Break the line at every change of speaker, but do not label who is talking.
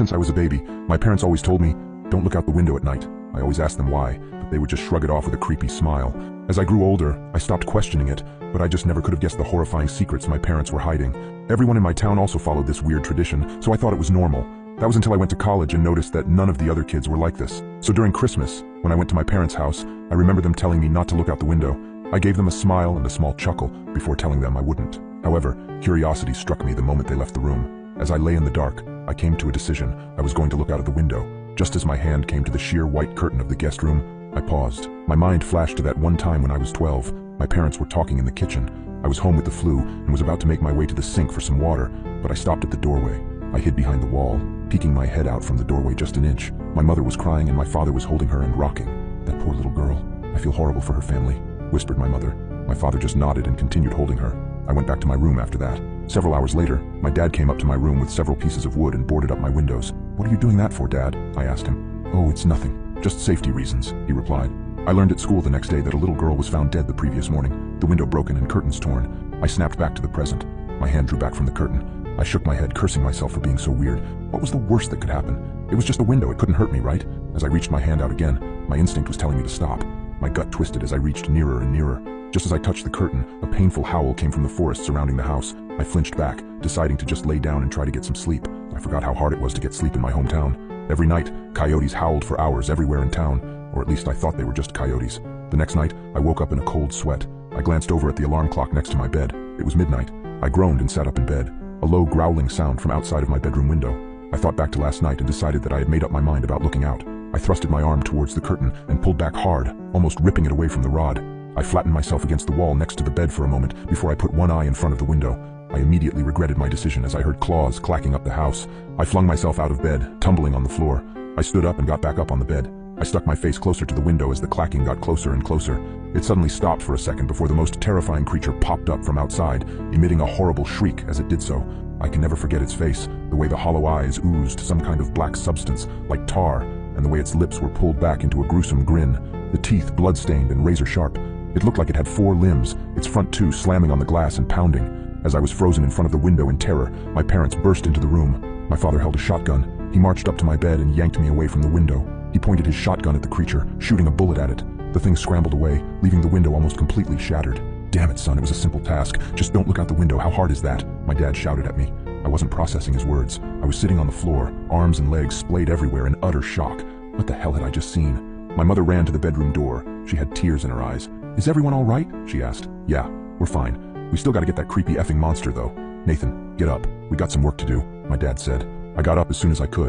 Since I was a baby, my parents always told me, don't look out the window at night. I always asked them why, but they would just shrug it off with a creepy smile. As I grew older, I stopped questioning it, but I just never could have guessed the horrifying secrets my parents were hiding. Everyone in my town also followed this weird tradition, so I thought it was normal. That was until I went to college and noticed that none of the other kids were like this. So during Christmas, when I went to my parents' house, I remember them telling me not to look out the window. I gave them a smile and a small chuckle before telling them I wouldn't. However, curiosity struck me the moment they left the room. As I lay in the dark, I came to a decision. I was going to look out of the window. Just as my hand came to the sheer white curtain of the guest room, I paused. My mind flashed to that one time when I was 12. My parents were talking in the kitchen. I was home with the flu and was about to make my way to the sink for some water, but I stopped at the doorway. I hid behind the wall, peeking my head out from the doorway just an inch. My mother was crying and my father was holding her and rocking. That poor little girl. I feel horrible for her family, whispered my mother. My father just nodded and continued holding her. I went back to my room after that. Several hours later, my dad came up to my room with several pieces of wood and boarded up my windows. "What are you doing that for, Dad?" I asked him. "Oh, it's nothing. Just safety reasons," he replied. I learned at school the next day that a little girl was found dead the previous morning, the window broken and curtains torn. I snapped back to the present. My hand drew back from the curtain. I shook my head, cursing myself for being so weird. What was the worst that could happen? It was just a window, it couldn't hurt me, right? As I reached my hand out again, my instinct was telling me to stop. My gut twisted as I reached nearer and nearer. Just as I touched the curtain, a painful howl came from the forest surrounding the house. I flinched back, deciding to just lay down and try to get some sleep. I forgot how hard it was to get sleep in my hometown. Every night, coyotes howled for hours everywhere in town, or at least I thought they were just coyotes. The next night, I woke up in a cold sweat. I glanced over at the alarm clock next to my bed. It was midnight. I groaned and sat up in bed. A low growling sound from outside of my bedroom window. I thought back to last night and decided that I had made up my mind about looking out. I thrusted my arm towards the curtain and pulled back hard, almost ripping it away from the rod. I flattened myself against the wall next to the bed for a moment before I put one eye in front of the window. I immediately regretted my decision as I heard claws clacking up the house. I flung myself out of bed, tumbling on the floor. I stood up and got back up on the bed. I stuck my face closer to the window as the clacking got closer and closer. It suddenly stopped for a second before the most terrifying creature popped up from outside, emitting a horrible shriek as it did so. I can never forget its face, the way the hollow eyes oozed some kind of black substance, like tar, and the way its lips were pulled back into a gruesome grin, the teeth blood-stained and razor-sharp. It looked like it had 4 limbs, its front 2 slamming on the glass and pounding. As I was frozen in front of the window in terror, my parents burst into the room. My father held a shotgun. He marched up to my bed and yanked me away from the window. He pointed his shotgun at the creature, shooting a bullet at it. The thing scrambled away, leaving the window almost completely shattered. "Damn it, son, it was a simple task. Just don't look out the window. How hard is that?" My dad shouted at me. I wasn't processing his words. I was sitting on the floor, arms and legs splayed everywhere in utter shock. What the hell had I just seen? My mother ran to the bedroom door. She had tears in her eyes. "Is everyone all right?" she asked. "Yeah, we're fine. We still gotta get that creepy effing monster, though. Nathan, get up. We got some work to do," my dad said. I got up as soon as I could.